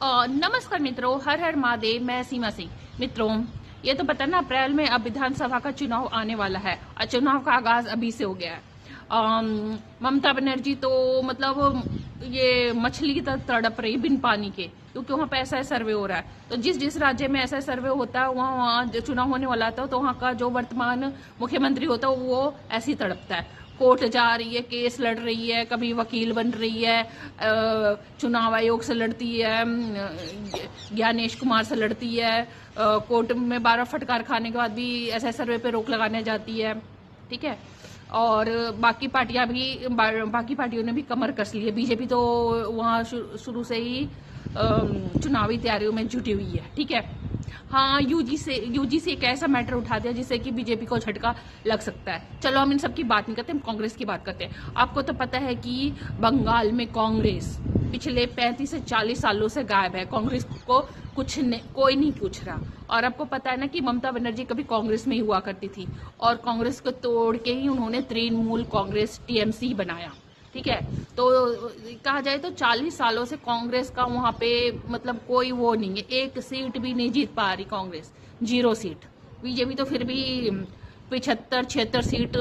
नमस्कार मित्रों, हर हर महादेव। मैं सीमा सिंह। मित्रों, ये तो पता ना, अप्रैल में अब विधानसभा का चुनाव आने वाला है और चुनाव का आगाज अभी से हो गया है। ममता बनर्जी तो मतलब ये मछली की तरह तड़प रही बिन पानी के, क्योंकि वहाँ पे ऐसा सर्वे हो रहा है। तो जिस जिस राज्य में ऐसा सर्वे होता है वहाँ वहाँ जो चुनाव होने वाला था, तो वहाँ का जो वर्तमान मुख्यमंत्री होता है वो ऐसे ही तड़पता है। कोर्ट जा रही है, केस लड़ रही है, कभी वकील बन रही है, चुनाव आयोग से लड़ती है, ज्ञानेश कुमार से लड़ती है, कोर्ट में 12 फटकार खाने के बाद भी ऐसे सर्वे पे रोक लगाने जाती है। ठीक है। और बाकी पार्टियों ने भी कमर कस ली है। बीजेपी तो वहाँ शुरू से ही चुनावी तैयारियों में जुटी हुई है। ठीक है। हाँ, यूजीसी एक ऐसा मैटर उठा दिया जिससे कि बीजेपी को झटका लग सकता है। चलो हम इन सब की बात नहीं करते, हम कांग्रेस की बात करते हैं। आपको तो पता है कि बंगाल में कांग्रेस पिछले 35 से 40 सालों से गायब है। कांग्रेस को कोई नहीं पूछ रहा। और आपको पता है ना कि ममता बनर्जी कभी कांग्रेस में ही हुआ करती थी और कांग्रेस को तोड़ के ही उन्होंने तृणमूल कांग्रेस टीएमसी बनाया। ठीक है। तो कहा जाए तो 40 सालों से कांग्रेस का वहां पे मतलब कोई वो नहीं है, एक सीट भी नहीं जीत पा रही कांग्रेस, 0 सीट। बीजेपी तो फिर भी 75-76 सीट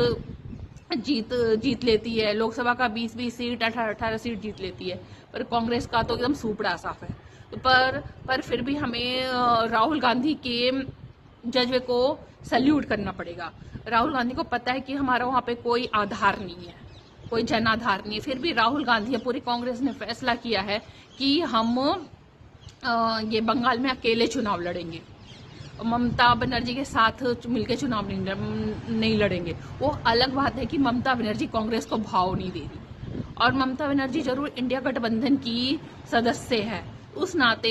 जीत लेती है। लोकसभा का 20-20 सीट, 18-18 सीट जीत लेती है। पर कांग्रेस का तो एकदम सूपड़ा साफ है। तो पर फिर भी हमें राहुल गांधी के जज्बे को सल्यूट करना पड़ेगा। राहुल गांधी को पता है कि हमारा वहां पे कोई आधार नहीं है, कोई जन आधार नहीं है। फिर भी राहुल गांधी या पूरी कांग्रेस ने फैसला किया है कि हम ये बंगाल में अकेले चुनाव लड़ेंगे, ममता बनर्जी के साथ मिलकर चुनाव नहीं लड़ेंगे। वो अलग बात है कि ममता बनर्जी कांग्रेस को भाव नहीं दे रही, और ममता बनर्जी जरूर इंडिया गठबंधन की सदस्य है। उस नाते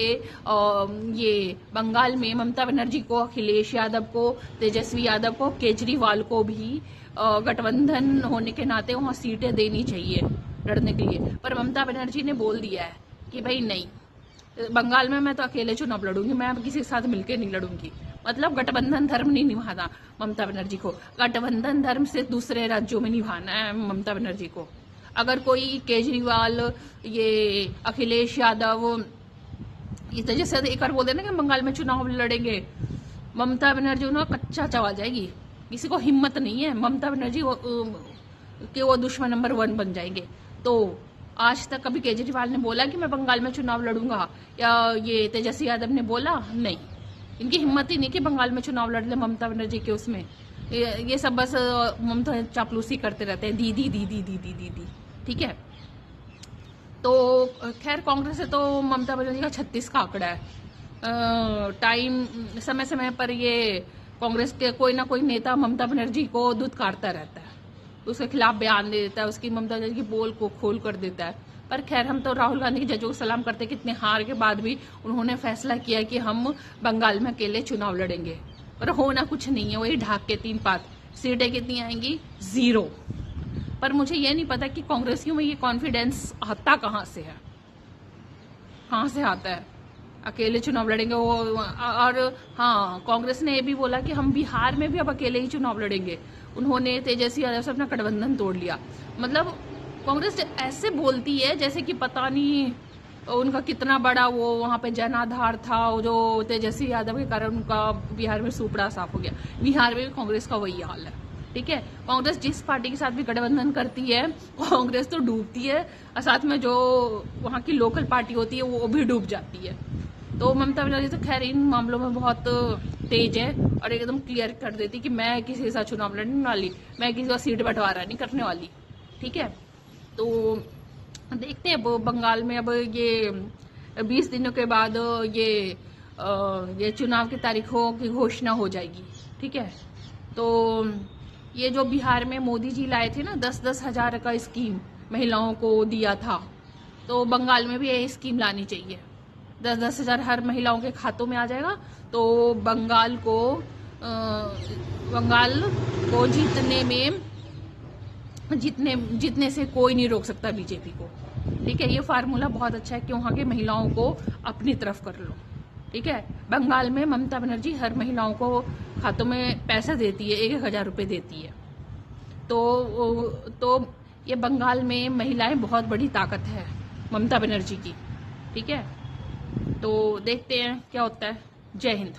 ये बंगाल में ममता बनर्जी को, अखिलेश यादव को, तेजस्वी यादव को, केजरीवाल को भी गठबंधन होने के नाते वहां सीटें देनी चाहिए लड़ने के लिए। पर ममता बनर्जी ने बोल दिया है कि भाई नहीं, बंगाल में मैं तो अकेले चुनाव लड़ूंगी, मैं अब किसी के साथ मिलकर नहीं लड़ूंगी। मतलब गठबंधन धर्म नहीं निभाना ममता बनर्जी को, गठबंधन धर्म से दूसरे राज्यों में निभाना है ममता बनर्जी को। अगर कोई केजरीवाल, ये अखिलेश यादव, इस जैसे एक बार बोल देना कि बंगाल में चुनाव लड़ेंगे, ममता बनर्जी उन्हें कच्चा चबा जाएगी। किसी को हिम्मत नहीं है। ममता बनर्जी के वो दुश्मन नंबर 1 बन जाएंगे। तो आज तक कभी केजरीवाल ने बोला कि मैं बंगाल में चुनाव लड़ूंगा, या ये तेजस्वी यादव ने बोला? नहीं, इनकी हिम्मत ही नहीं कि बंगाल में चुनाव लड़ ले ममता बनर्जी के उसमें। ये सब बस ममता चापलूसी करते रहते हैं, दीदी दीदी दीदी दीदी। ठीक है। तो खैर, कांग्रेस से तो ममता बनर्जी का 36 का आंकड़ा है। टाइम समय समय पर ये कांग्रेस के कोई ना कोई नेता ममता बनर्जी को दुत्कारता रहता है, उसके खिलाफ बयान दे देता है, उसकी ममता बनर्जी की पोल को खोल कर देता है। पर खैर, हम तो राहुल गांधी के जजों को सलाम करते हैं कि इतने हार के बाद भी उन्होंने फैसला किया कि हम बंगाल में अकेले चुनाव लड़ेंगे। पर होना कुछ नहीं है, वही ढाक के 3 पात। सीटें कितनी आएंगी? 0। पर मुझे ये नहीं पता कि कांग्रेसियों में ये कॉन्फिडेंस आता कहाँ से है, कहाँ से आता है अकेले चुनाव लड़ेंगे वो। और हाँ, कांग्रेस ने ये भी बोला कि हम बिहार में भी अब अकेले ही चुनाव लड़ेंगे। उन्होंने तेजस्वी यादव से अपना गठबंधन तोड़ लिया। मतलब कांग्रेस ऐसे बोलती है जैसे कि पता नहीं उनका कितना बड़ा वो वहां पे जन आधार था, जो तेजस्वी यादव के कारण उनका बिहार में सूपड़ा साफ हो गया। बिहार में भी कांग्रेस का वही हाल है। ठीक है। कांग्रेस जिस पार्टी के साथ भी गठबंधन करती है, कांग्रेस तो डूबती है, और साथ में जो वहां की लोकल पार्टी होती है वो भी डूब जाती है। तो ममता बनर्जी तो खैर इन मामलों में बहुत तेज है और एकदम क्लियर कर देती कि मैं किसी के साथ चुनाव लड़ने वाली, मैं किसी का सीट बंटवारा नहीं करने वाली। ठीक है। तो देखते हैं बंगाल में अब ये 20 दिनों के बाद ये चुनाव की तारीखों की घोषणा हो जाएगी। ठीक है। तो ये जो बिहार में मोदी जी लाए थे ना 10-10 हजार का स्कीम महिलाओं को दिया था, तो बंगाल में भी ये स्कीम लानी चाहिए। 10-10 हजार हर महिलाओं के खातों में आ जाएगा, तो बंगाल को जीतने से कोई नहीं रोक सकता बीजेपी को। ठीक है। ये फार्मूला बहुत अच्छा है कि वहां के महिलाओं को अपनी तरफ कर लो। ठीक है। बंगाल में ममता बनर्जी हर महिलाओं को खातों में पैसा देती है, 1-1 हजार रुपए देती है। तो ये बंगाल में महिलाएं बहुत बड़ी ताकत है ममता बनर्जी की। ठीक है। तो देखते हैं क्या होता है। जय हिंद।